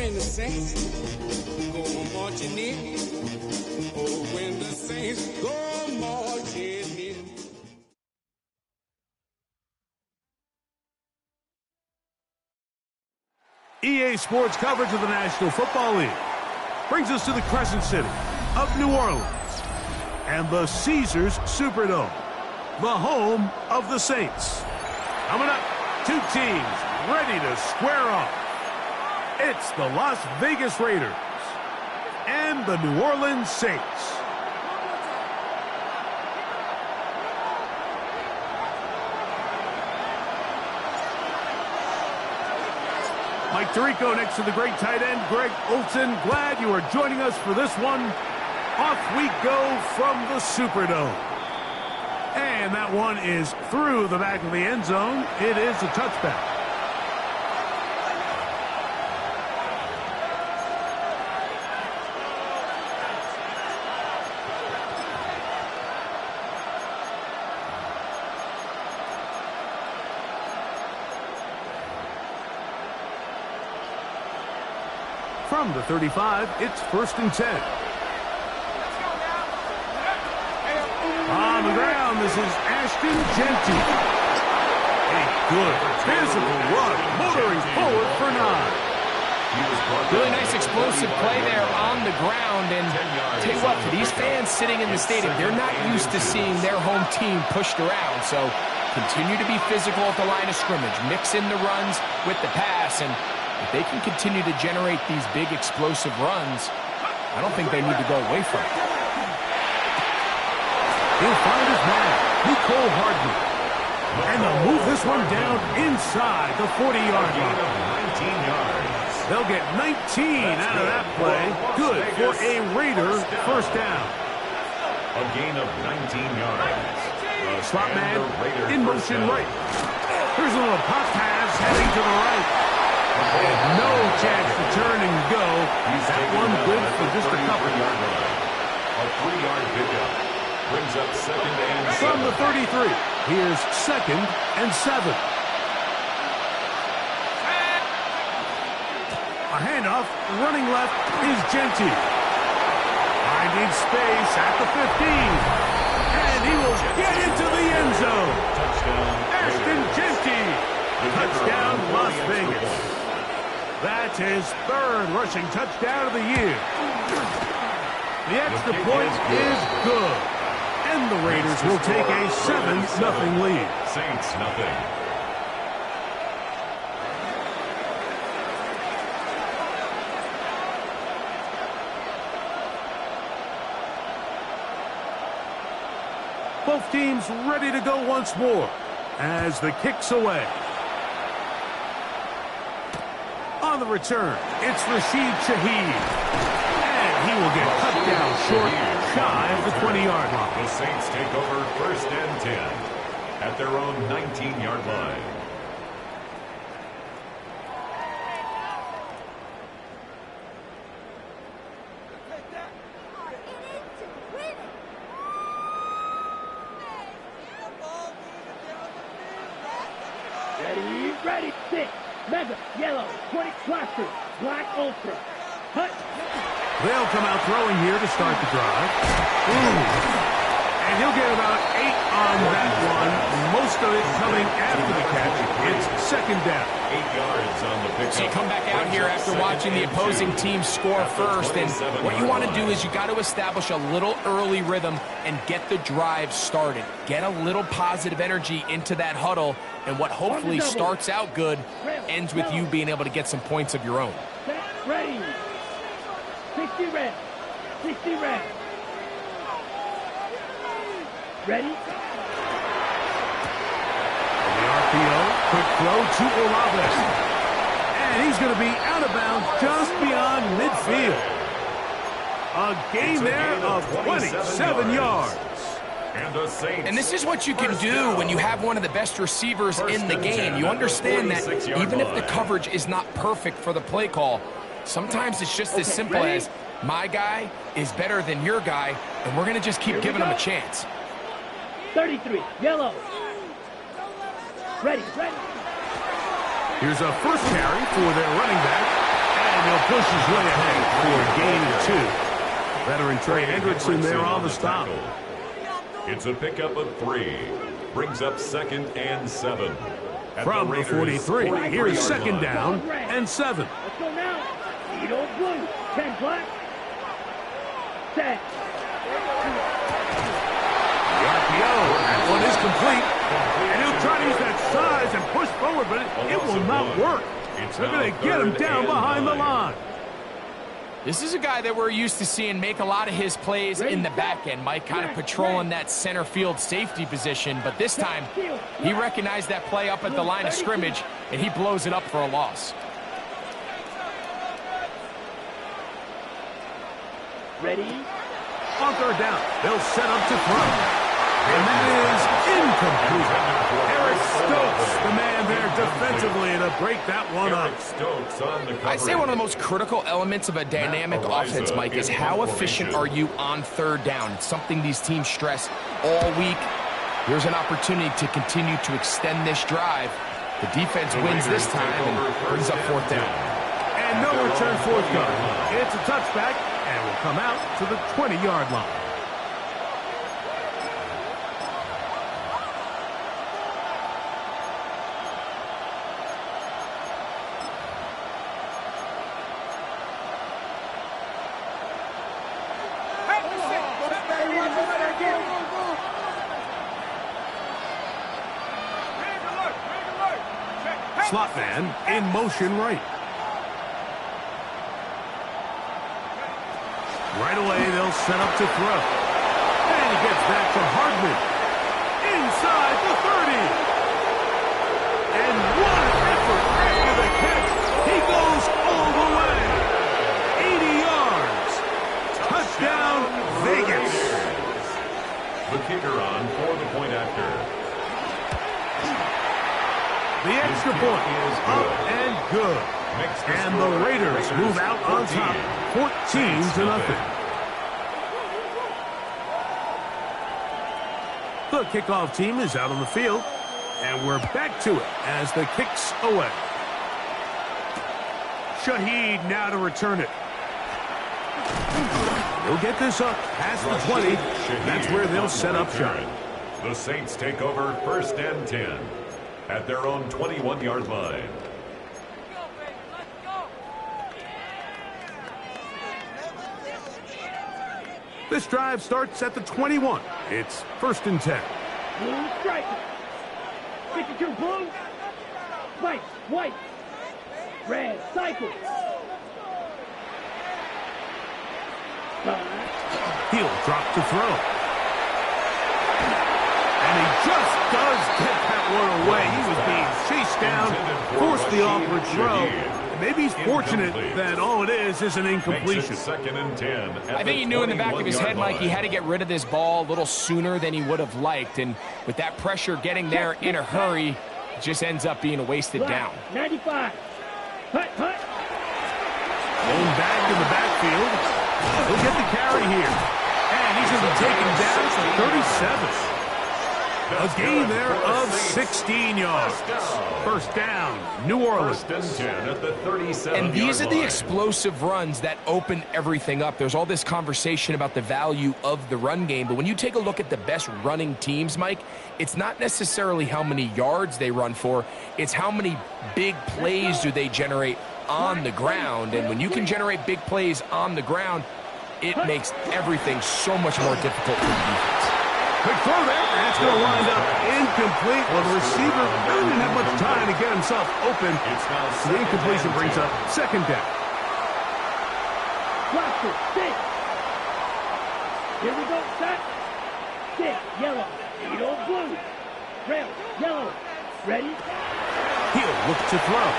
when the saints go marching in. Oh, when the saints go marching in. EA Sports coverage of the National Football League brings us to the Crescent City of New Orleans and the Caesars Superdome, the home of the Saints. Coming up, two teams ready to square off. It's the Las Vegas Raiders and the New Orleans Saints. Mike Tirico next to the great tight end, Greg Olsen. Glad you are joining us for this one. Off we go from the Superdome. And that one is through the back of the end zone. It is a touchback. From the 35, it's 1st and 10. On the ground, this is Ashton Jeanty. A good physical run, motoring forward for 9. Really nice explosive play there on the ground. And tell you what, for these fans sitting in the stadium, they're not used to seeing their home team pushed around. So continue to be physical at the line of scrimmage. Mix in the runs with the pass. And if they can continue to generate these big explosive runs, I don't think they need to go away from it. He'll find his man, Nicole Hardman. And they'll move this one down inside the 40-yard line. 19 yards. They'll get 19 out of that play. Good for a Raider first down. A gain of 19 yards. Slot man in motion right. Here's a little pop pass heading to the right. And no chance to turn and go. That one good for just a couple. A 3-yard pickup brings up 2nd and 7. From the 33, here's 2nd and 7. A handoff, running left is Jeanty. Finding space at the 15. And he will get into the end zone. Touchdown, Ashton Jeanty. Touchdown, Las Vegas. That's his 3rd rushing touchdown of the year. The extra point is good. And the Raiders will take a 7-0 lead. Saints nothing. Both teams ready to go once more as the kick's away. On the return, it's Rashid Shaheed. And he will get cut down short, shy of the 20-yard line. The Saints take over 1st and 10 at their own 19-yard line. Ready, sit. Mega, yellow, 20 cluster, black ultra. Hut. They'll come out throwing here to start the drive. Ooh. And he'll get about 8 on that one. Most of it coming after the catch. It's 2nd down. 8 yards on the pickup. So you come back out here after watching the opposing team score first, and what you want to do is you got to establish a little early rhythm and get the drive started. Get a little positive energy into that huddle, and what hopefully starts out good ends with you being able to get some points of your own. Ready. 60 red. 60 red. Ready? The RPO, quick throw to Olave. And he's going to be out of bounds just beyond midfield. A gain there of 27 yards. And this is what you can do when you have one of the best receivers in the game. You understand that even if the coverage is not perfect for the play call, sometimes it's just as simple as my guy is better than your guy, and we're going to just keep giving him a chance. 33, yellow. Ready. Here's a first carry for their running back, and he'll push is way ahead for a gain of 2. Veteran Trey Hendrickson there on the stop. It's a pickup of 3. Brings up 2nd and 7. From the 43, here's 2nd down and 7. Let's go now. Eat old blue. 10 black. Set. The RPO, that one is complete. And he'll try to use that size and push forward, but it will not work. They're going to get him down behind the line. This is a guy that we're used to seeing make a lot of his plays in the back end, Mike, kind of patrolling that center field safety position. But this time, he recognized that play up at the line of scrimmage, and he blows it up for a loss. Ready? On 3rd down, they'll set up to throw. And that is incomplete. Eric Stokes, the man there defensively, to break that one up. Stokes on the I'd say one of the most critical elements of a dynamic offense, Mike, is how efficient are you on 3rd down. It's something these teams stress all week. Here's an opportunity to continue to extend this drive. The defense wins this time and brings up 4th down. And no return forthcoming. It's a touchback, and will come out to the 20-yard line. Slot man in motion right. Right away, they'll set up to throw. And he gets that to Hardman. Inside the 30. And what an effort after the catch. He goes all the way. 80 yards. Touchdown, Vegas. The kicker on for the point after. The extra point is up and good. And the Raiders move out on top, 14-0. The kickoff team is out on the field, and we're back to it as the kick's away. Shaheed now to return it. He'll get this up past the 20. That's where they'll set up shop. The Saints take over 1st and 10 at their own 21-yard line. This drive starts at the 21. It's 1st and 10. Blue striker. 52 blue. White. Red cycle. He'll drop to throw. And he just does get that one away. He was being chased down, forced the awkward throw. Maybe he's fortunate that all it is an incompletion. 2nd and 10. I think he knew in the back of his head, Mike, he had to get rid of this ball a little sooner than he would have liked. And with that pressure getting there in a hurry, it just ends up being a wasted down. 95. Hut. Going back in the backfield. He'll get the carry here. And he's going to be taken down to 37. A gain there of 16 yards. 1st down, New Orleans. 1st and 10 at the 37. And these are the explosive runs that open everything up. There's all this conversation about the value of the run game, but when you take a look at the best running teams, Mike, it's not necessarily how many yards they run for, it's how many big plays do they generate on the ground. And when you can generate big plays on the ground, it makes everything so much more difficult for the defense. Quick throw there, and it's going to wind up incomplete. Well, the receiver really didn't have much time to get himself open. The incompletion brings up 2nd down. Blaster, 6. Here we go, set. 6, yellow. 8 old blue. Rail, yellow. Ready? He'll look to throw.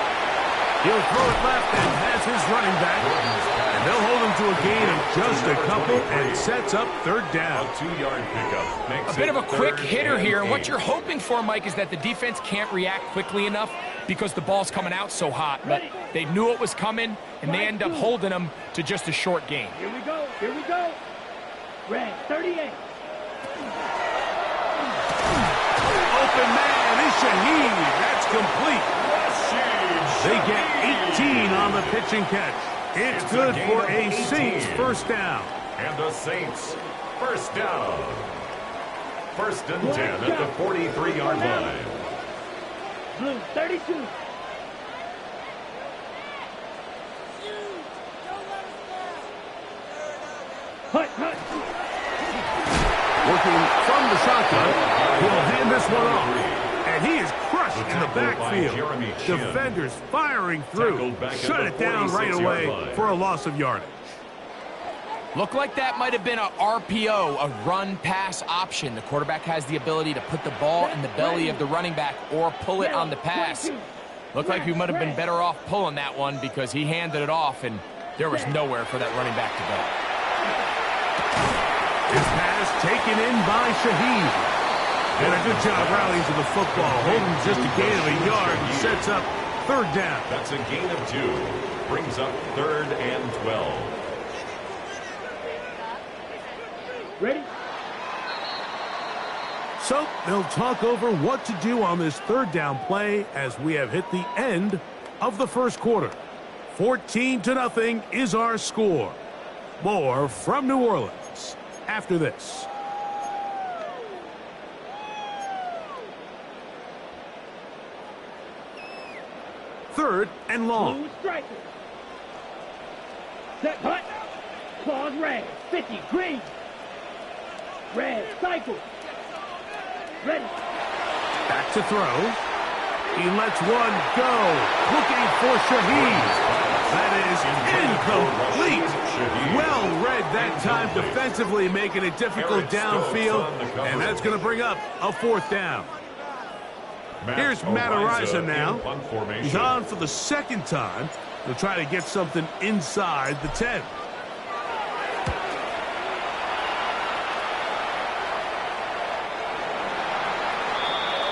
He'll throw it left and has his running back. And they'll hold him to a gain of just a couple and sets up 3rd down. A 2-yard pickup. A bit of a quick hitter here. And what you're hoping for, Mike, is that the defense can't react quickly enough because the ball's coming out so hot. But they knew it was coming, and they end up holding them to just a short gain. Here we go. Red, 38. Open man is Shaheed. That's complete. They get 18 on the pitch and catch. It's good for a Saints first down. And the Saints first down. First and 10 at the 43-yard line. Blue, 32. Hut. Working from the shotgun, he'll hand this one off. And he is crushed in the backfield. Defenders firing through. Shut it down right away for a loss of yardage. Looked like that might have been a RPO, a run-pass option. The quarterback has the ability to put the ball in the belly of the running back or pull it on the pass. Looked like he might have been better off pulling that one because he handed it off, and there was nowhere for that running back to go. This pass taken in by Shaheed. And a good job rallying to the football. Holding just a gain of a yard and sets up third down. That's a gain of 2. Brings up 3rd and 12. Ready? So they'll talk over what to do on this third down play as we have hit the end of the first quarter. 14-0 is our score. More from New Orleans after this. Third and long. Blue striker. Set hut. Claws red. 50. Green. Red. Cycle. Ready. Back to throw. He lets one go. Looking for Shaheed. That is incomplete. Well read that time defensively, making it difficult downfield. And that's going to bring up a fourth down. Here's Matt Araiza now. He's on for the second time. He'll try to get something inside the 10.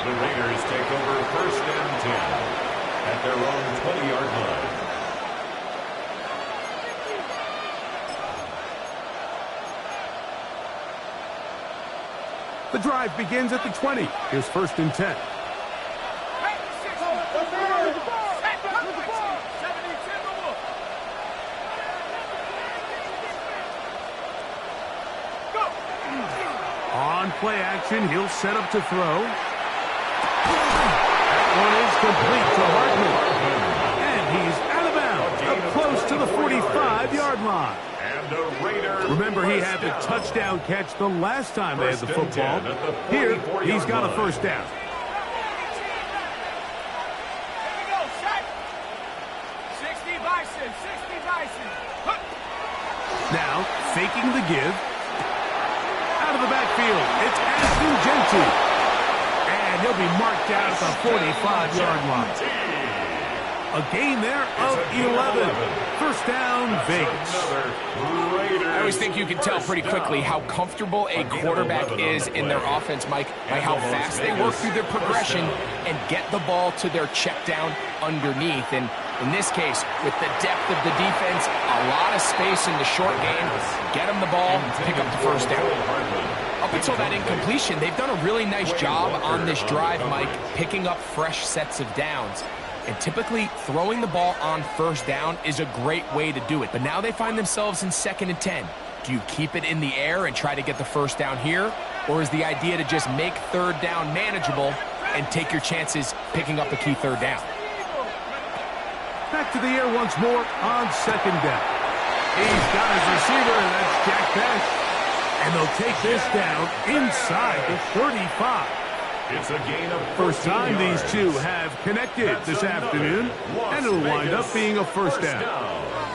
The Raiders take over first and 10 at their own 20-yard line. The drive begins at the 20. Here's first and 10. On play action, he'll set up to throw. That one is complete to Hartman. And he's out of bounds, up close to the 45-yard line. And the Raiders. Remember, he had the touchdown catch the last time they had the football. Here, he's got a first down. Now, faking the give. Out of the backfield, it's Ashton Jeanty. And he'll be marked out at the 45-yard line. A gain there of 11. First down, Vegas. I always think you can tell pretty quickly how comfortable a quarterback is in their offense, Mike, by how fast they work through their progression and get the ball to their check down underneath. And in this case, with the depth of the defense, a lot of space in the short game, get them the ball, pick up the first down. Up until that incompletion, they've done a really nice job on this drive, Mike, picking up fresh sets of downs. And typically, throwing the ball on first down is a great way to do it. But now they find themselves in 2nd and 10. Do you keep it in the air and try to get the first down here? Or is the idea to just make third down manageable and take your chances picking up a key third down? Back to the air once more on second down. He's got his receiver, and that's Jack Bech. And they'll take this down inside the 35. It's a gain of First time these yards. two have connected this afternoon, and it'll wind up being a first down.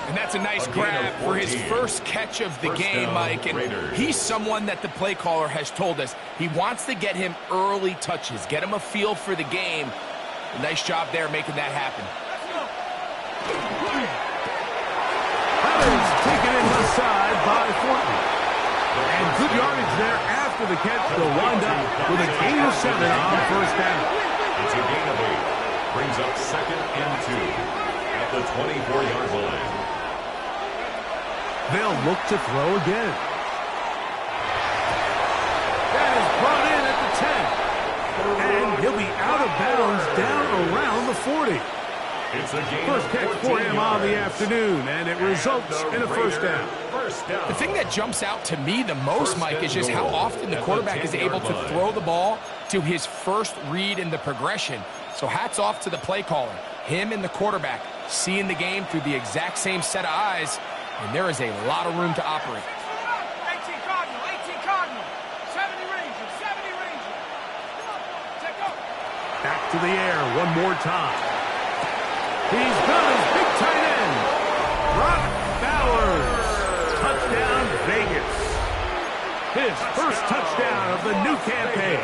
And that's a nice grab for his first catch of the game, Mike. And he's someone that the play caller has told us he wants to get him early touches, get him a feel for the game. A nice job there making that happen. That is taken in the side by Fortney. And good yardage there after the catch. They'll wind up with a gain of 7 on first down. It's a gain of 8. Brings up 2nd and 2 at the 24-yard line. They'll look to throw again. That is brought in at the 10. And he'll be out of bounds down around the 40. It's a gain First of catch 14 for him on the yards. afternoon, and it results in a first down. First down. The thing that jumps out to me the most, First Mike, is just and how goal often the at the quarterback is 10-yard able to line. throw the ball to his first read in the progression. So hats off to the play caller. Him and the quarterback seeing the game through the exact same set of eyes, and there is a lot of room to operate. 18 Cardinal, 18 Cardinal. 70 Ranger, 70 Ranger. Take off. Back to the air one more time. He's got his big tight end, Brock Bowers. Touchdown, Vegas. His first touchdown of the new campaign.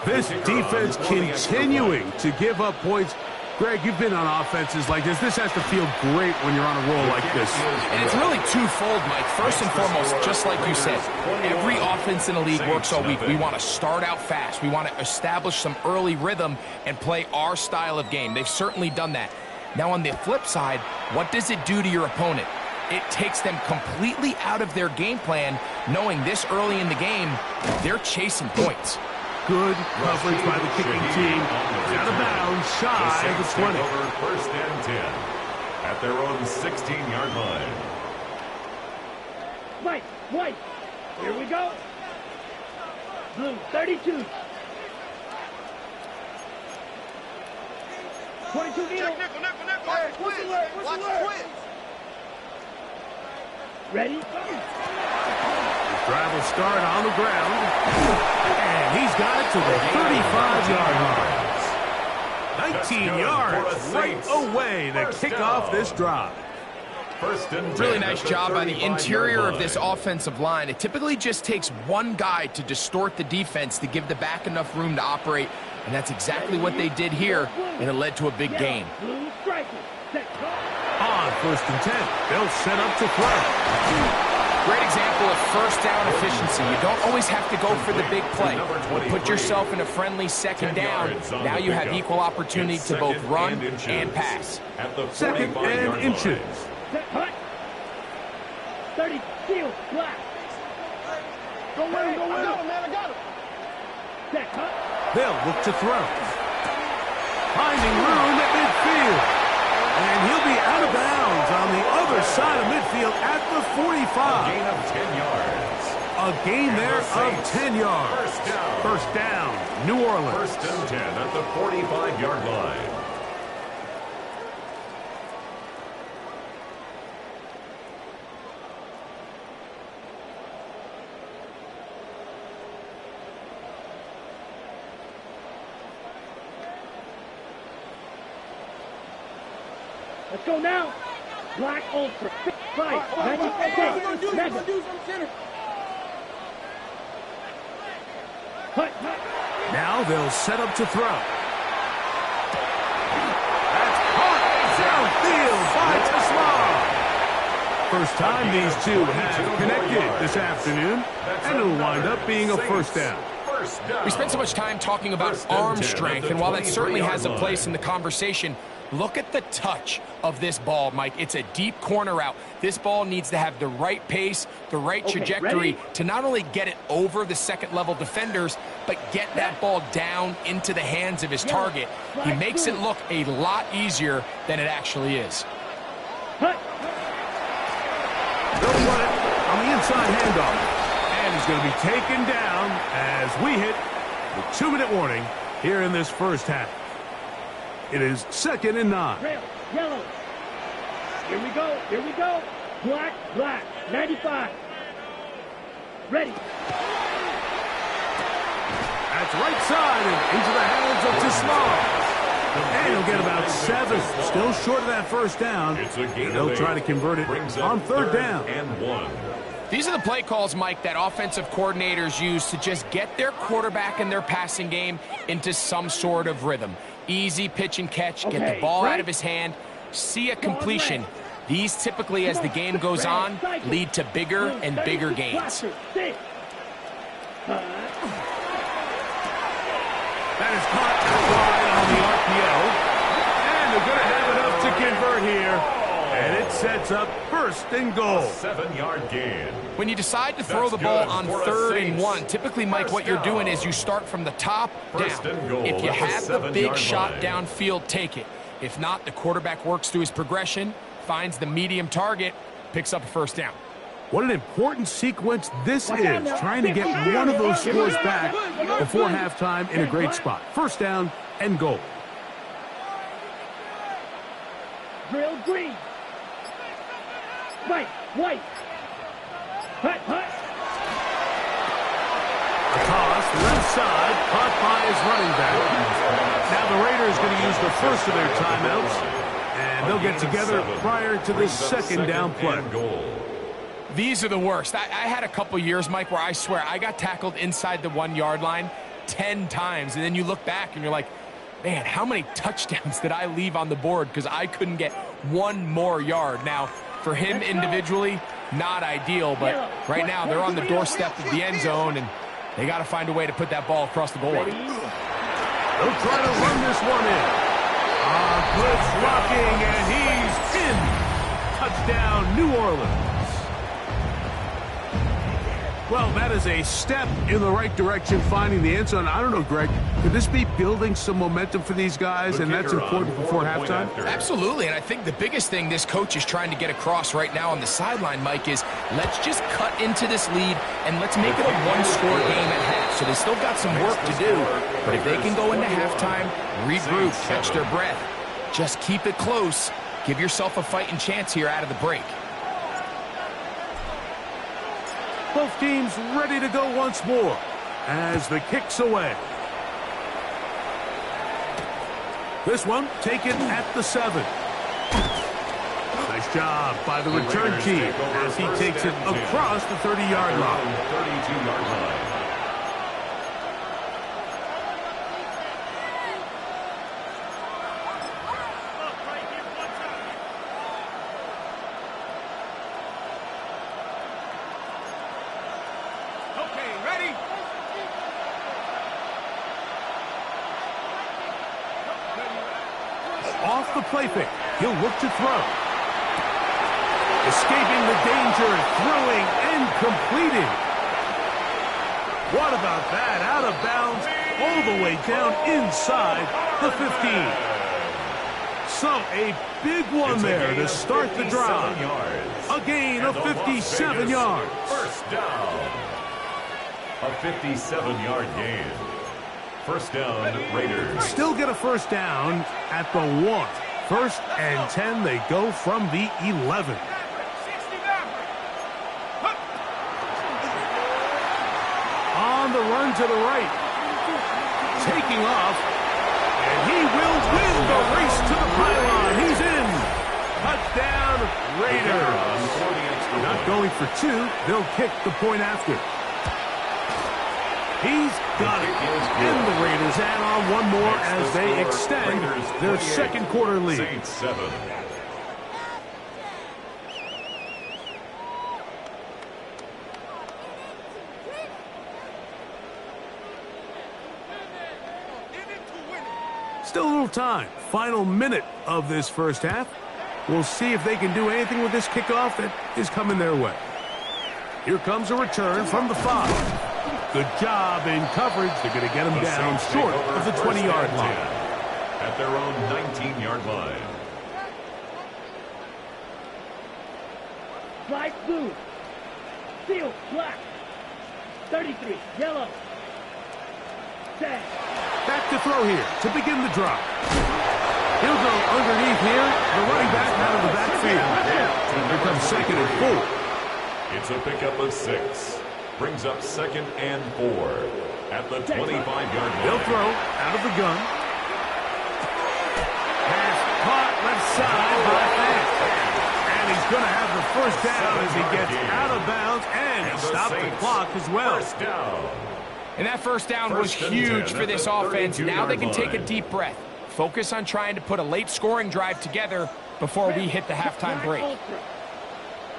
This defense continuing to give up points. Greg, you've been on offenses like this. This has to feel great when you're on a roll like this. And it's really twofold, Mike. First and foremost, just like you said, every offense in the league works all week. We want to start out fast. We want to establish some early rhythm and play our style of game. They've certainly done that. Now, on the flip side, what does it do to your opponent? It takes them completely out of their game plan, knowing this early in the game, they're chasing points. Good coverage by the kicking team. Out of bounds, shy of the 20. Over first and 10 at their own 16-yard line. White. Here we go. Blue, 32. 22 needle. Nickel. Whistle alert. Ready? The drive will start on the ground. And he's got it to the 35-yard line. 19 yards right away to kick off this drive. First and 10 Really nice at the job by the 35-yard interior of this line. offensive line. It typically just takes one guy to distort the defense to give the back enough room to operate, and that's exactly what they did here, and it led to a big gain. Blue striker. Set. On first and 10, they'll set up to throw. Great example of first down efficiency. You don't always have to go for the big play. You put yourself in a friendly second down. Now you have equal opportunity to both run and pass. At the Second 45-yard and line. inches. Set. Hut. 30. Field. Black. Go with him. I got him. Set. Hut. They'll look to throw. Finding room at midfield. And he'll be out of bounds on the other side of midfield at the 45. Gain of 10 yards. A gain there of 10 yards. First down, New Orleans. First and 10 at the 45-yard line. Let's go now. Black Ultra. 5. 96. Mega. Hut. Now they'll set up to throw. That's caught downfield by Tesla. First time these two have connected this afternoon, and it'll wind up being a first down. We spent so much time talking about arm strength, and while that certainly has a place in the conversation, look at the touch of this ball, Mike. It's a deep corner route. This ball needs to have the right pace, the right trajectory to not only get it over the second-level defenders, but get that ball down into the hands of his target. He makes it look a lot easier than it actually is. Hut. They'll run it on the inside handoff. And he's going to be taken down as we hit the 2-minute warning here in this first half. It is 2nd and 9. Trail. Yellow. Here we go. Black. 95. Ready. That's right side and into the hands of Tismar. And he'll get about 7. Still short of that first down. It's a gain And they'll of try 8. to convert it Brings on up 3rd down. and 1. These are the play calls, Mike, that offensive coordinators use to just get their quarterback and their passing game into some sort of rhythm. Easy pitch and catch, get the ball out of his hand, see a completion. These typically, as the game goes on, lead to bigger and bigger gains. That is caught outside on the RPO. And they're going to have enough to convert here. And it's sets up first and goal. 7-yard gain. When you decide to throw That's the ball good on for a 3rd and Saints. 1, typically, Mike, what you're doing is you start from the top First down. and goal If you at the have the 7-yard big shot line. downfield, take it. If not, the quarterback works through his progression, finds the medium target, picks up a first down. What an important sequence this is, trying to get one of those scores back before halftime in a great spot. First down and goal. Drill green. White, white. Hut, hut. A toss, left side, caught by his running back. Now the Raiders going to use the first of their timeouts, and they'll get together prior to the second down play. These are the worst. I had a couple years, Mike, where I swear I got tackled inside the 1-yard line 10 times, and then you look back and you're like, man, how many touchdowns did I leave on the board because I couldn't get one more yard? Now, for him individually, not ideal, but right now they're on the doorstep of the end zone, and they got to find a way to put that ball across the goal line. They'll try to run this one in. Blitz blocking, and he's in. Touchdown, New Orleans. Well, that is a step in the right direction, finding the end zone. I don't know, Greg, could this be building some momentum for these guys, and that's important before halftime? Absolutely, and I think the biggest thing this coach is trying to get across right now on the sideline, Mike, is let's just cut into this lead, and let's make it a one-score game at half. So they still got some work to do, but if they can go into halftime, regroup, catch their breath, just keep it close, give yourself a fighting chance here out of the break. Both teams ready to go once more as the kick's away. This one taken at the 7. Nice job by the return team as he takes it across the 30-yard line. 32-yard line. Off the play fake, he'll look to throw. Escaping the danger, throwing and completing. What about that? Out of bounds, all the way down inside the 15. So a big one there to start the drive. A gain of 57 yards. First down. A 57-yard gain. First down, Raiders. Still get a first down at the 1. First and 10, they go from the 11. On the run to the right. Taking off. And he will win the race to the pylon. He's in. Touchdown, Raiders. Not going for 2. They'll kick the point after. He's got it. And the Raiders add on one more as they extend their second quarter lead. Saints 7. Still a little time. Final minute of this first half. We'll see if they can do anything with this kickoff that is coming their way. Here comes a return from the 5. Good job in coverage. They're going to get him down short of the 20-yard line. At their own 19-yard line. Flight blue. Field black. 33 yellow. Set. Back to throw here to begin the drive. He'll go underneath here. The running back out of the backfield. Here comes second and 4. It's a pickup of 6. Brings up second and 4 at the 25-yard line. They'll throw out of the gun. Pass caught left side by Fant. And he's going to have the first down as he gets out of bounds, and he stopped the clock as well. First down. And that first down was huge for this offense. Now they can take a deep breath. Focus on trying to put a late scoring drive together before we hit the halftime break.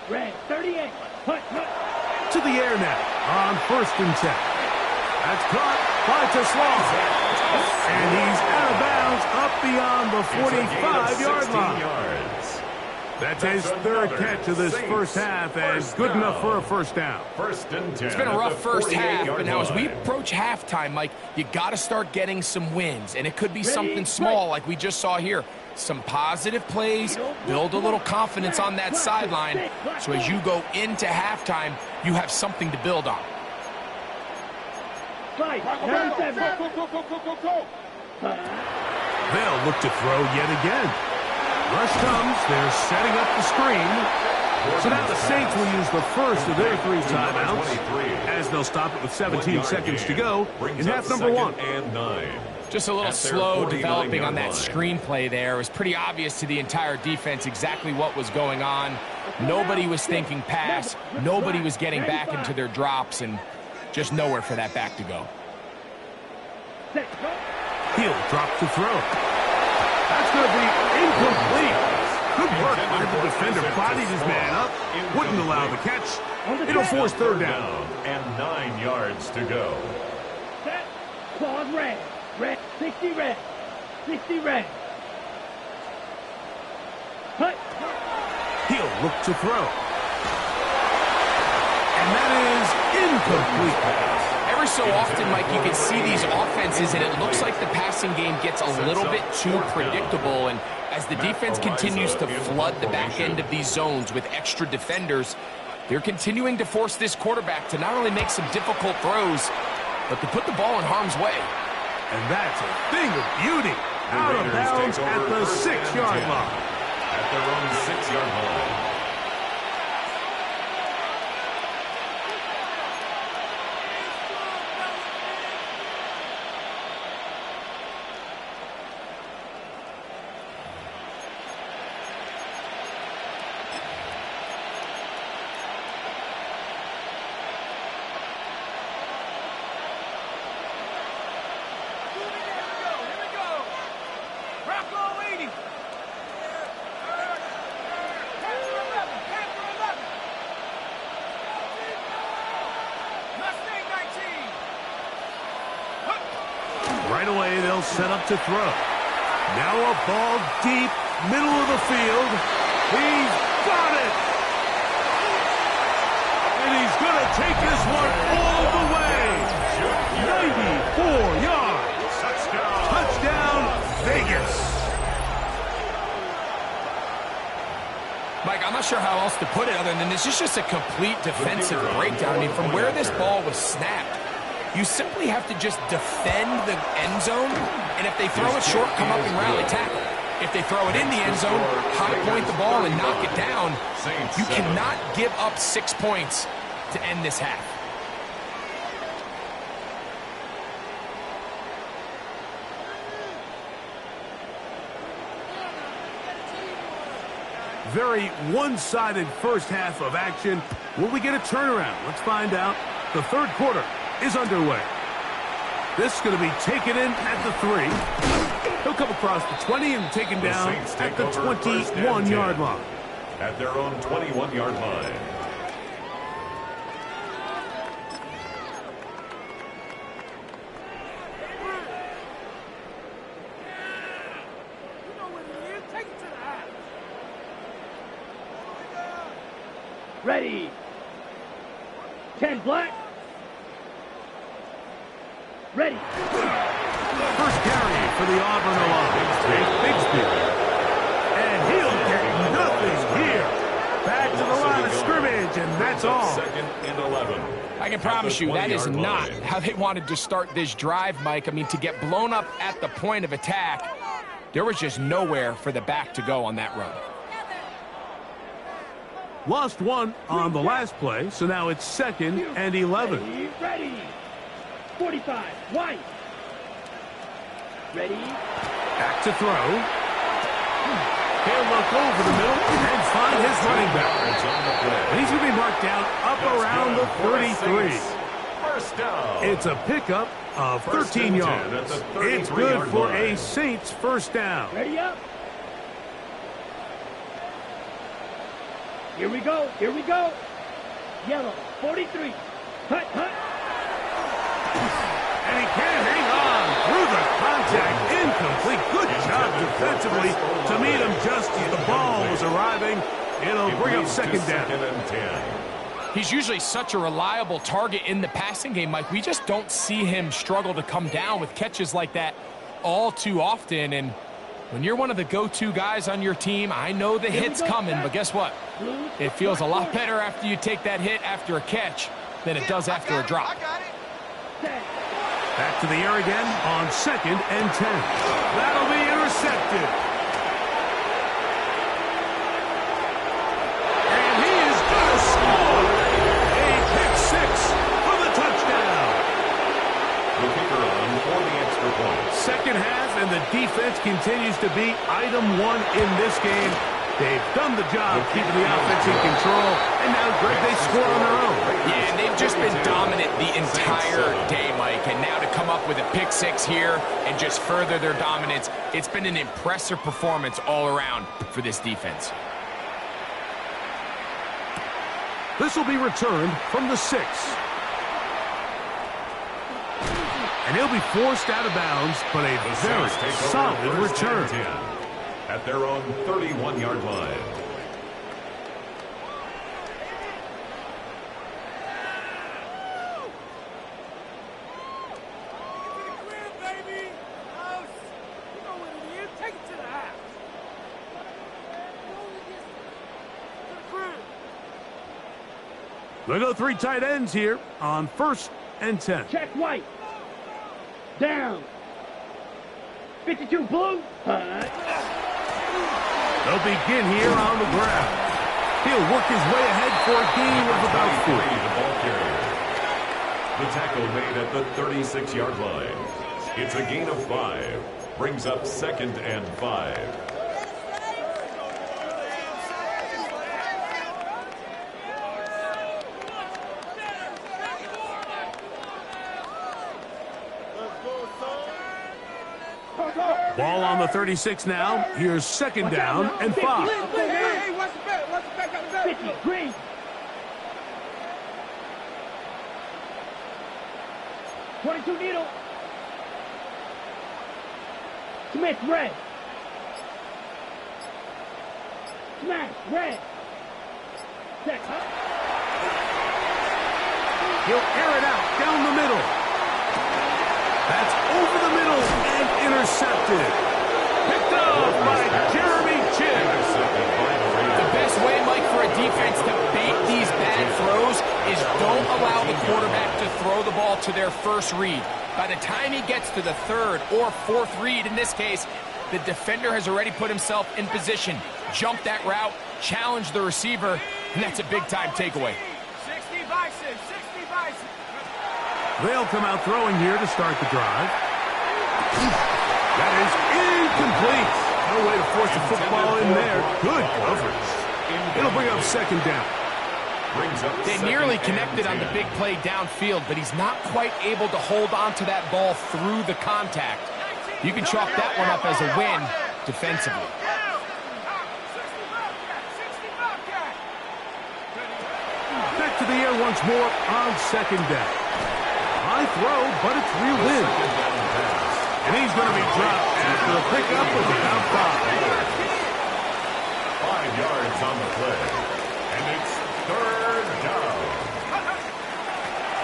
Red 38. Hut, hut. To the air now on first and 10. That's caught by Tesla. And he's out of bounds up beyond the 45-yard line. Yards. That's his third catch of this first half, and good enough for a first down. First and 10. It's been a rough first half, but now as we line. approach halftime, Mike, you got to start getting some wins, and it could be something small like we just saw here. Some positive plays, build a little confidence on that sideline, so as you go into halftime, you have something to build on. They'll look to throw yet again. Rush comes, they're setting up the screen. So now the Saints will use the first of their 3 timeouts, as they'll stop it with 17 seconds to go in half number 1. And 9. Just a little slow developing on that screenplay there. It was pretty obvious to the entire defense exactly what was going on. Nobody was thinking pass. Nobody was getting back into their drops, and just nowhere for that back to go. He'll drop to throw. That's going to be incomplete. Good work by the defender. Bodied his man up. Wouldn't allow the catch. It'll force third down. And 9 yards to go. Set. Claws red. Red. 60 red. 60 red. Hut. He'll look to throw. And that is incomplete. Every so often, Mike, you can see these offenses, and it looks like the passing game gets a little bit too predictable. And as the defense continues to flood the back end of these zones with extra defenders, they're continuing to force this quarterback to not only make some difficult throws, but to put the ball in harm's way. And that's a thing of beauty. Out of bounds at the 6-yard line. At their own 6-yard line. Right away, they'll set up to throw. Now a ball deep, middle of the field. He's got it! And he's going to take this one all the way. 94 yards. Touchdown, Vegas. Mike, I'm not sure how else to put it other than this is just a complete defensive breakdown. I mean, from where this ball was snapped, you simply have to just defend the end zone, and if they throw it short, come up and rally tackle. If they throw it in the end zone, high point the ball and knock it down. You cannot give up 6 points to end this half. Very one-sided first half of action. Will we get a turnaround? Let's find out. The third quarter is underway. This is going to be taken in at the 3. He'll come across the 20 and taken down at the 21-yard line. At their own 21-yard line. Ready. 10 black. Ready. First carry for the Auburn Alliance. Bixby. And he'll get nothing here. Back to the line of scrimmage, and that's all. Second and 11. I can promise you that is not how they wanted to start this drive, Mike. I mean, to get blown up at the point of attack, there was just nowhere for the back to go on that run. Lost one on the last play, so now it's 2nd and 11. Ready. 45. White. Ready. Back to throw. He'll look over the middle and find his running back. And he's going to be marked down up around the 33. First down. It's a pickup of 13 yards. It's good for a Saints first down. Ready up. Here we go. Here we go. Yellow. 43. Hut, hut. And he can't hang on through the contact. Incomplete. Good job defensively to meet him just as the ball was arriving. It'll bring up second down. Second and 10. He's usually such a reliable target in the passing game, Mike. We just don't see him struggle to come down with catches like that all too often. And when you're one of the go-to guys on your team, I know the hit's coming, but guess what? It feels a lot better after you take that hit after a catch than it does after a drop. Back to the air again on second and 10. That'll be intercepted. And he is going to score. A pick six for the touchdown. The kicker on for the extra point. Second half, and the defense continues to be item one in this game. They've done the job keeping the offense in control, and now, Greg, they score on their own. Yeah, and they've just been dominant the entire day, Mike. And now to come up with a pick six here and just further their dominance, it's been an impressive performance all around for this defense. This will be returned from the 6. And he'll be forced out of bounds, but a very solid return. At their own 31-yard line. They'll go 3 tight ends here on first and 10. Check White. Down. 52 blue. They'll begin here on the ground. He'll work his way ahead for a gain of about 4. The ball carrier. The tackle made at the 36-yard line. It's a gain of 5. Brings up second and 5. Ball on the 36 now. Here's second down and 5. Hey, what's the bet? What's the bet? 50 green. .22 needle. Smith red. Smash red. Check. He'll air it out down the middle. That's over the middle and intercepted. Picked up by Jeremy Chinn. The best way, Mike, for a defense to bait these bad throws is don't allow the quarterback to throw the ball to their first read. By the time he gets to the third or fourth read, in this case, the defender has already put himself in position, jump that route, challenge the receiver, and that's a big-time takeaway. 60 bison, 60 bison. They'll come out throwing here to start the drive. That is incomplete. No way to force the football in there. Good coverage. It'll bring up second down. They nearly connected on the big play downfield, but he's not quite able to hold on to that ball through the contact. You can chalk that one up as a win defensively. Back to the air once more on second down. High throw, but it's real wind. And he's going to be dropped after a pickup of about 5. 5 yards on the play. And it's third down.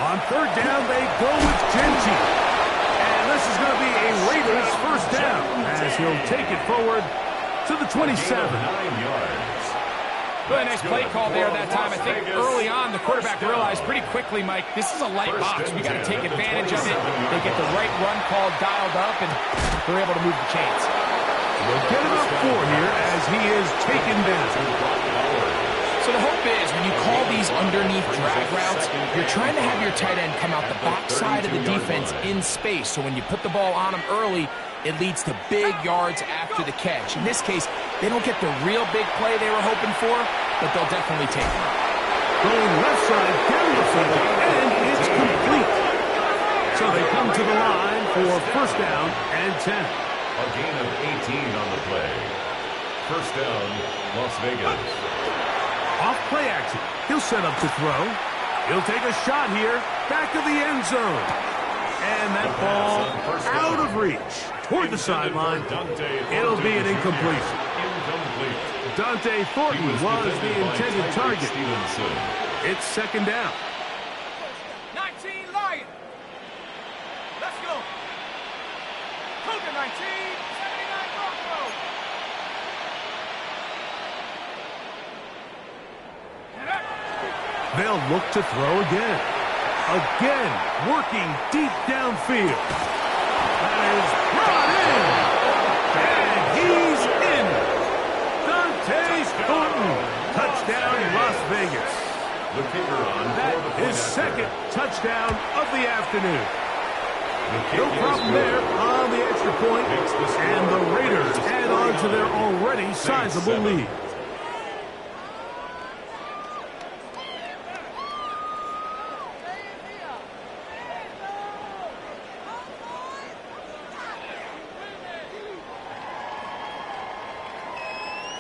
On third down, they go with Genty. And this is going to be a Raiders first down as he'll take it forward to the 27. 9 yards. Really nice play call there that time. I think early on the quarterback realized pretty quickly, Mike, this is a light box. We got to take advantage of it. They get the right run call dialed up, and they're able to move the chains. We'll get him up 4 here as he is taken down. So the hope is when you call these underneath drag routes, you're trying to have your tight end come out the backside of the defense in space. So when you put the ball on him early, it leads to big yards after the catch. In this case, they don't get the real big play they were hoping for, but they'll definitely take it. Going left side down the field, and it's complete. So they come to the line for first down and 10. A gain of 18 on the play. First down, Las Vegas. Off play action. He'll set up to throw. He'll take a shot here, back of the end zone. And that ball out of reach toward the sideline. It'll be an incompletion. Dante Thornton was the intended target. It's second down. 19 Lion. Let's go. Cougar 19, 79 Bronco. They'll look to throw again. Again, working deep downfield. That is brought in. And he's in. Dante Thornton. Touchdown, Las Vegas. The kicker on That is second touchdown of the afternoon. No problem there on the extra point, and the Raiders add on to their already sizable lead.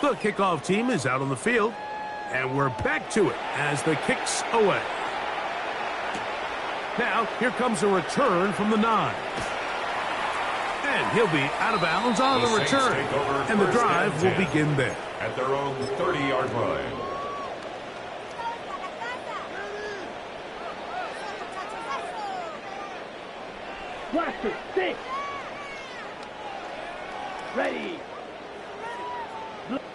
The kickoff team is out on the field, and we're back to it as the kick's away. Now, here comes a return from the 9. And he'll be out of bounds on the return. And the drive will begin there. At their own 30-yard line. Blaster, 6. Ready.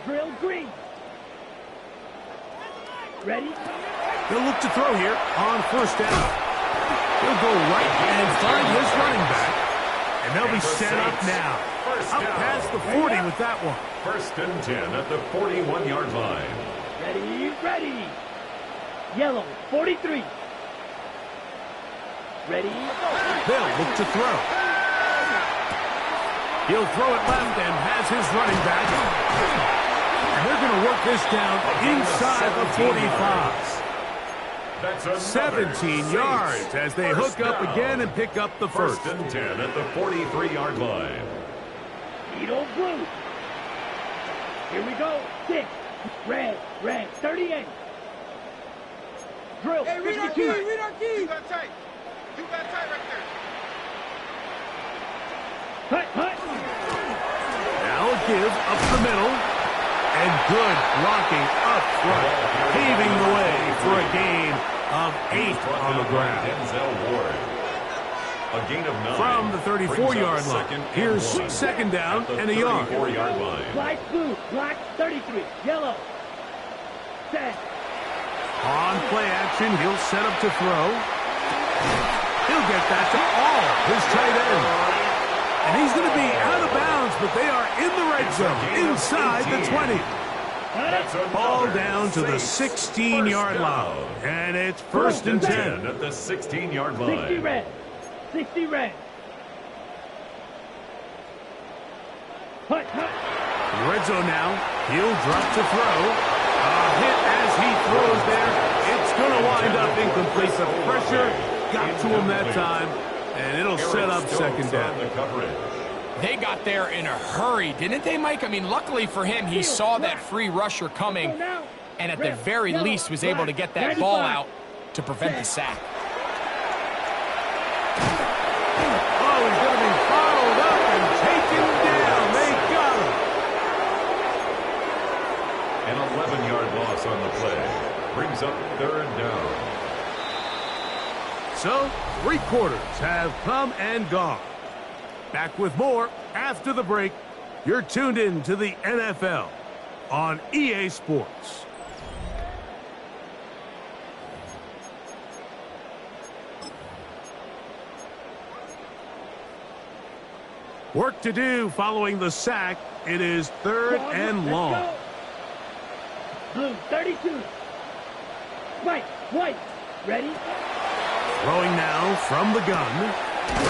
Drill green. Ready. He'll look to throw here on first down. He'll go right and find his running back. And they'll be set up now. Up past the 40 with that one. First and 10 at the 41-yard line. Ready, ready. Yellow, 43. Ready. They'll look to throw. He'll throw it left and has his running back. And they're going to work this down inside the 45. That's 17 yards as they hook up again and pick up the first. First and 10 at the 43-yard line. Beetle blue. Here we go. 6. Red, 38. Drill, Hey, read our 52. key, read our key. You got tight. You got tight right there. Hut. Now a give up the middle. And good blocking up front, paving the way for a gain of 8 on the ground. Denzel Ward. A gain of 9. From the 34-yard line. Here's second down and a yard. 34-yard line. Black blue, black 33, yellow. Set. On play action, he'll set up to throw. He'll get that to all his tight end. And he's going to be out of bounds, but they are in the red zone, inside the 20. Ball down to the 16-yard line. And it's first and 10. At the 16-yard line. 60 red. 60 red. Hut. Red zone now. He'll drop to throw. A hit as he throws there. It's going to wind up incomplete. The pressure got to him that time. And it'll set up second down. They got there in a hurry, didn't they, Mike? I mean, luckily for him, he saw that free rusher coming, and at the very least was able to get that ball out to prevent the sack. Oh, he's going to be followed up and taken down. They got him. An 11-yard loss on the play. Brings up third down. So, 3 quarters have come and gone. Back with more after the break. You're tuned in to the NFL on EA Sports. Work to do following the sack. It is third and long. Blue 32. White. Ready? Throwing now from the gun.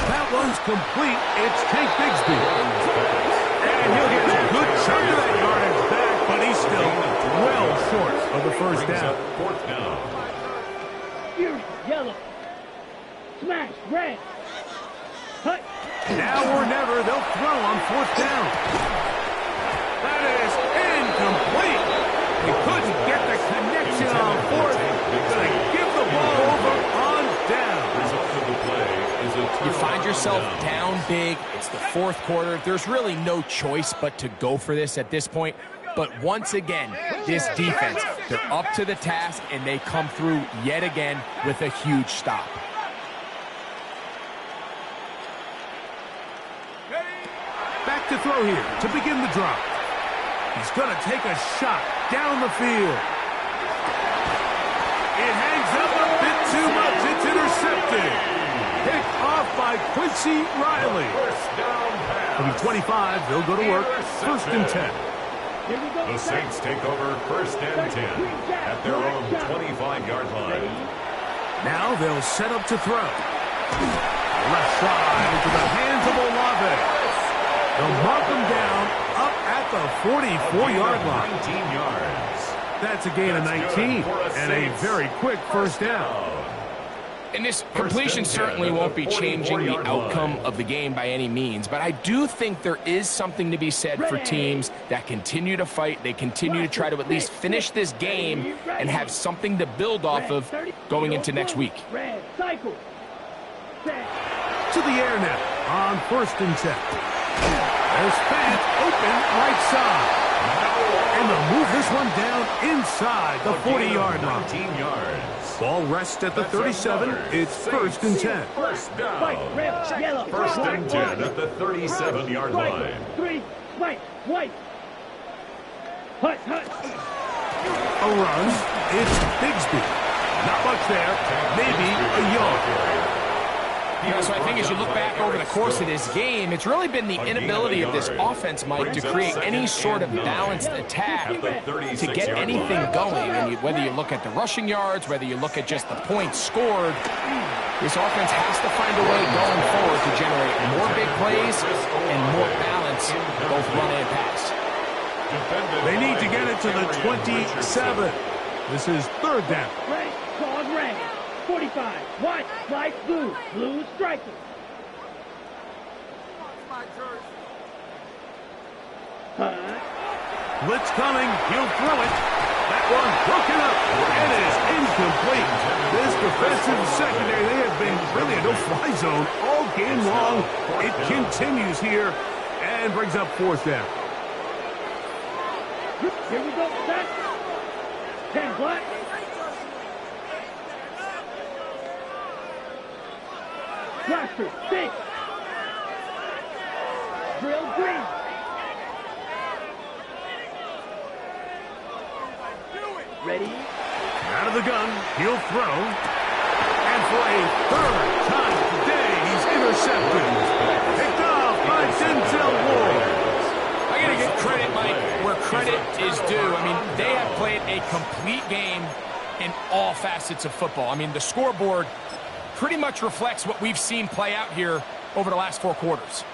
That one's complete. It's Tank Bigsby. And he'll get a good chunk of that yardage back, but he's still well short of the first down. Fourth down. Fury, yellow. Smash, red. Hut. Now or never, they'll throw on fourth down. That is incomplete. He couldn't get the connection on fourth. Going to give the ball over on down. Result of the play is a You find yourself down big. It's the fourth quarter. There's really no choice but to go for this at this point. But once again, this defense, they're up to the task, and they come through yet again with a huge stop. Back to throw here to begin the drive. He's going to take a shot down the field. It hangs up a bit too much. It's intercepted. Picked off by Quincy Riley. From the 25, they'll go to work. First and 10. The Saints take over first and 10 at their own 25-yard line. Now they'll set up to throw. Left side into the hands of Olave. They'll mark him down up at the 44-yard line. 19 yards. That's a gain of 19 and a very quick first down. And this completion certainly won't be changing the outcome of the game by any means, but I do think there is something to be said for teams that continue to fight. They continue to try to at least finish this game and have something to build off of going into next week. To the air now on first and 10. There's Fant open right side. And they'll move this one down inside the 40-yard line. 19 yards. Ball rests at the 37. It's first and 10. First down. First and 10 at the 37-yard line. White. Hut. A run. It's Bigsby. Not much there. Maybe a yard. You know, so I think as you look back over the course of this game, it's really been the inability of this offense, Mike, to create any sort of balanced attack to get anything going. And whether you look at the rushing yards, whether you look at just the points scored, this offense has to find a way going forward to generate more big plays and more balance, both run and pass. They need to get it to the 27. This is third down. Red, called red. 45. White, light blue. Blue striker. Blitz coming. He'll throw it. That one broken up. It is incomplete. This defensive secondary, they have been really a no-fly zone all game long. It continues here and brings up fourth down. Here we go. Set. 10 black. Blaster, 6. Drill green. Ready? Out of the gun, he'll throw. And for a third time today, he's intercepted. Picked off by Denzel Ward. I got to give credit, Mike, where credit is due. I mean, they have played a complete game in all facets of football. I mean, the scoreboard pretty much reflects what we've seen play out here over the last 4 quarters.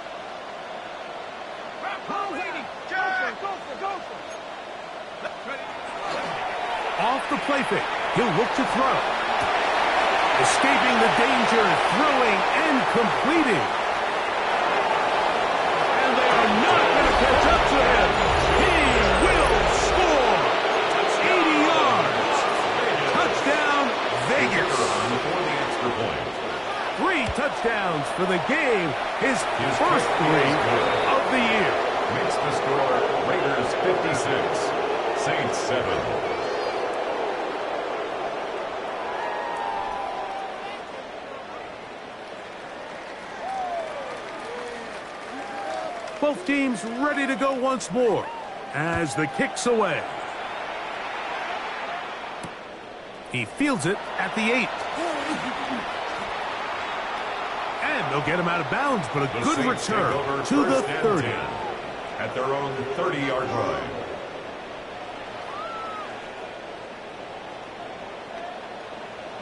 Off the play fake, he'll look to throw. Escaping the danger, throwing and completing. And they are not going to catch up to him. He will score. 80 yards. Touchdown, Vegas. For the extra point. 3 touchdowns for the game. His first 3 of the year. Makes the score Raiders 56, Saints 7. Both teams ready to go once more as the kick's away. He fields it at the 8. And they'll get him out of bounds, but a good return to the 30. At their own 30-yard line.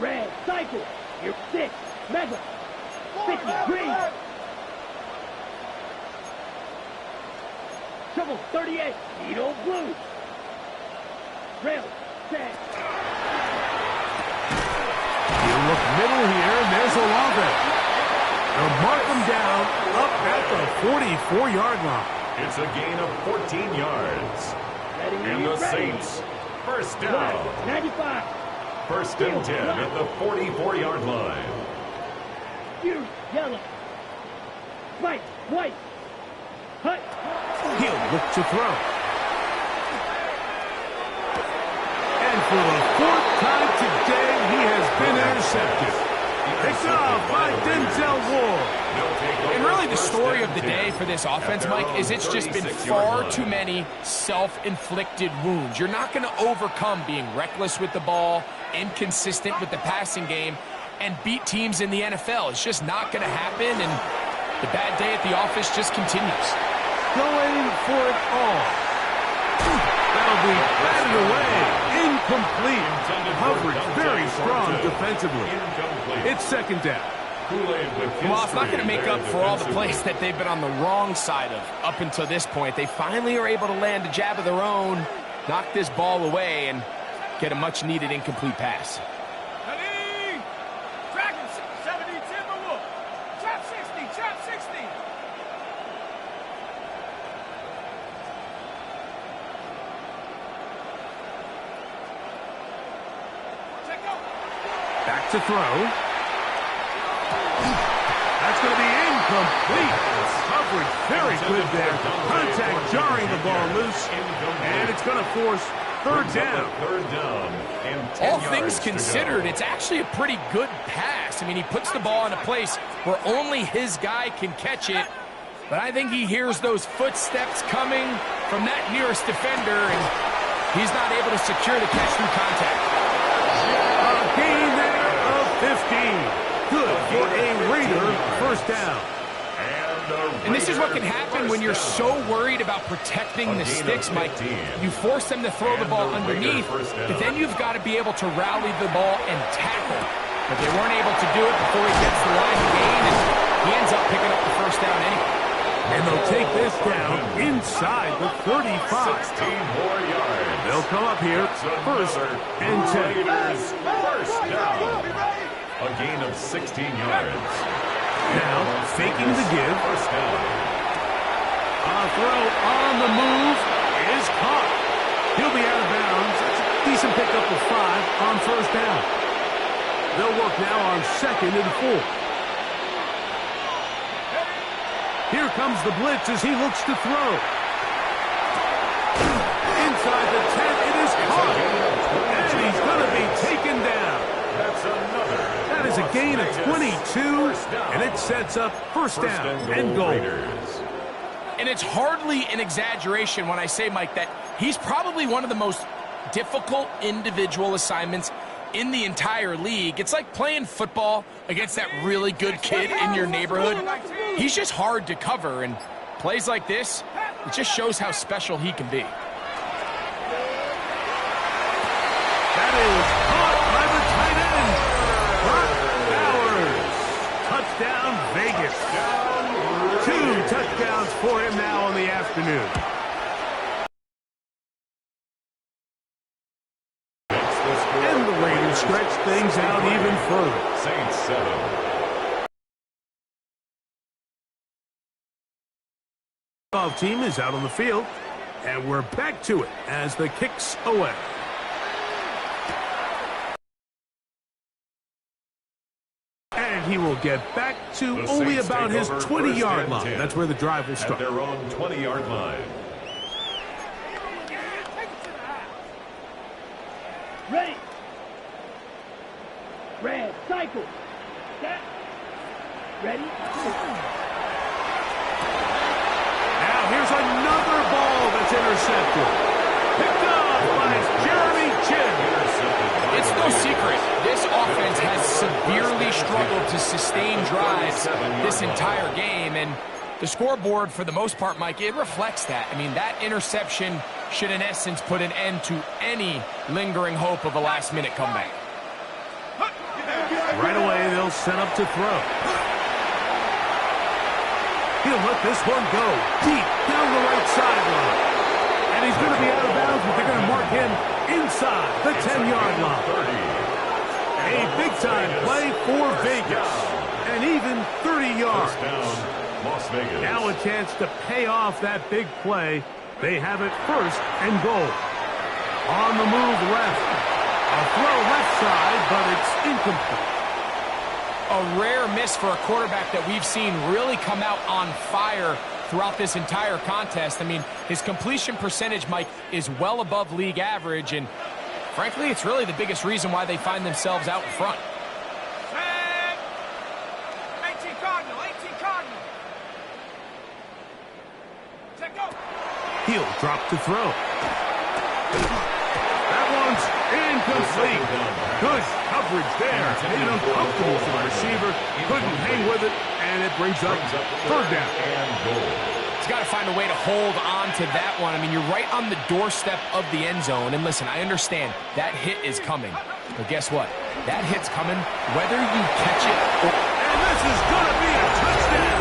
Red, cycle. You're 6. Mega. 50, green. Trouble, 38. Needle, blue. Rail, set. He'll look middle here, and there's Olave. They'll mark him down up at the 44-yard line. It's a gain of 14 yards. Ready, And the Saints, first down. 95. First and 10 at the 44-yard line. Huge, yellow. Fight. White. Hut. He'll look to throw. And for the fourth time today, he has been intercepted. Picked off by Denzel Ward. And really the story of the day for this offense, Mike, is it's just been far too many self-inflicted wounds. You're not going to overcome being reckless with the ball, inconsistent with the passing game, and beat teams in the NFL. It's just not going to happen, and the bad day at the office just continues. Going for it all. That'll be batted away. Incomplete. Coverage very strong defensively. It's second down. Well, it's not going to make up for all the plays that they've been on the wrong side of up until this point. They finally are able to land a jab of their own, knock this ball away, and get a much-needed incomplete pass. Ready? Dragon 70, Timberwolf. Trap 60, trap 60. Check out. Back to throw. That's going to be incomplete. Coverage very good there. Contact jarring the ball loose. And it's going to force third down. All things considered, it's actually a pretty good pass. I mean, he puts the ball in a place where only his guy can catch it. But I think he hears those footsteps coming from that nearest defender, and he's not able to secure the catch through contact. A gain there of 15. Good for a Raider first down. And this is what can happen when you're so worried about protecting the sticks, Mike. You force them to throw the ball underneath, but then you've got to be able to rally the ball and tackle. But they weren't able to do it before he gets the line to gain, and he ends up picking up the first down anyway. And they'll take this down inside the 35. 16 more yards. They'll come up here first and 10. First down. A gain of 16 yards. Now, faking the give. First down. A throw on the move is caught. He'll be out of bounds. That's a decent pickup of 5 on first down. They'll work now on second and 4. Here comes the blitz as he looks to throw. Inside the 10, it is caught. And he's going to be taken down. That's another. That is a gain of 22, and it sets up first down and goal. And it's hardly an exaggeration when I say, Mike, that he's probably one of the most difficult individual assignments in the entire league. It's like playing football against that really good kid in your neighborhood. He's just hard to cover, and plays like this, it just shows how special he can be. That is caught by the tight end, Brock Bowers. Touchdown, Vegas. 2 touchdowns for him now on the afternoon. And the Raiders stretch things out even further. Saints 7. Team is out on the field, and we're back to it as the kick's away. And he will get back to only about his 20-yard line. That's where the drive will start. At their own 20-yard line. Ready. Red, cycle. Set. Ready. Now here's another ball that's intercepted. Picked up by Jeremy Chinn. It's no secret. This offense has severely struggled to sustain drives this entire game, and the scoreboard, for the most part, Mike, it reflects that. I mean, that interception should, in essence, put an end to any lingering hope of a last-minute comeback. Right away, they'll set up to throw. He'll let this one go deep down the right sideline. And he's going to be out of bounds, but they're going to mark him inside the 10-yard line. A big-time play for Vegas. And even 30 yards. Las Vegas. Now a chance to pay off that big play. They have it first and goal. On the move left. A throw left side, but it's incomplete. A rare miss for a quarterback that we've seen really come out on fire throughout this entire contest. I mean, his completion percentage, Mike, is well above league average, and frankly, it's really the biggest reason why they find themselves out in front. Set. 18 Cardinal, 18 Cardinal. Set, go. He'll drop to throw. That one's incomplete. Good coverage there. Made it uncomfortable for the receiver. Couldn't hang with it, and it brings up third down. He's got to find a way to hold on to that one. I mean, you're right on the doorstep of the end zone. And listen, I understand that hit is coming. But guess what? That hit's coming whether you catch it or... And this is going to be a touchdown.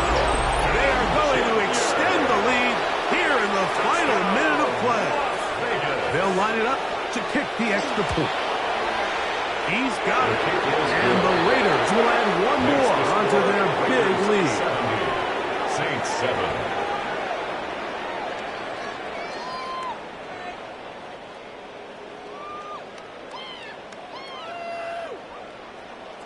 They are going to extend the lead here in the final minute of play. They'll line it up to kick the extra point. He's got it. And the Raiders will add one more onto their big lead. Saints 7.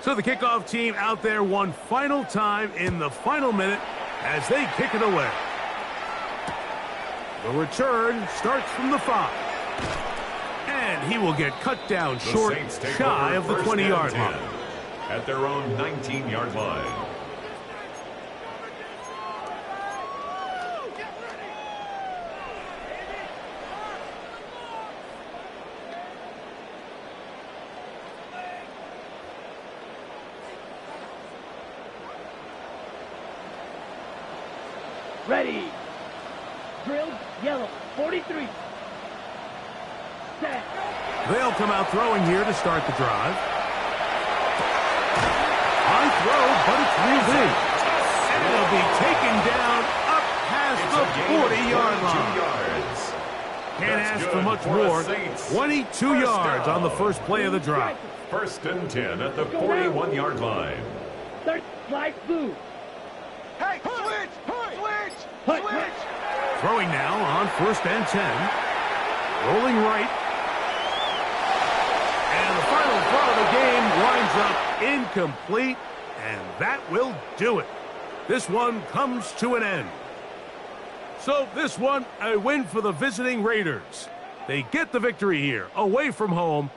So the kickoff team out there one final time in the final minute as they kick it away. The return starts from the 5. And he will get cut down short, shy of the 20-yard line. At their own 19-yard line. Ready. Drilled, yellow, 43. Set. They'll come out throwing here to start the drive. High throw, but it's reeled in. And it'll be taken down up past the 40-yard line. Can't ask for much more. 22 yards on the first play of the drive. First and 10 at the 41-yard line. Third, slide blue. Hey, switch! Switch! Hut, Switch! Throwing now on first and 10. Rolling right. And the final throw of the game winds up incomplete, and that will do it. This one comes to an end. So this one, a win for the visiting Raiders. They get the victory here, away from home,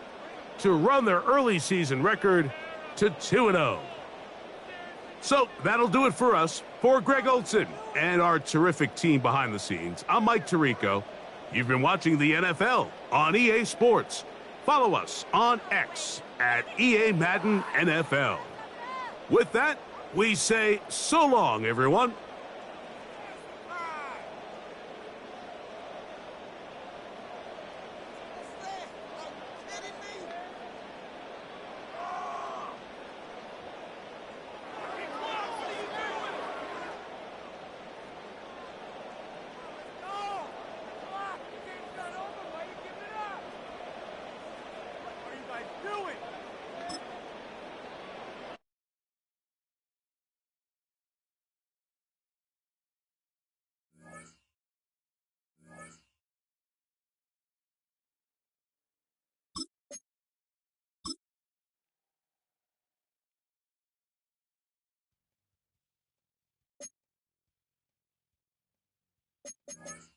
to run their early season record to 2-0. So that'll do it for us. For Greg Olson and our terrific team behind the scenes, I'm Mike Tirico. You've been watching the NFL on EA Sports. Follow us on X at EA Madden NFL. With that, we say so long, everyone. Right.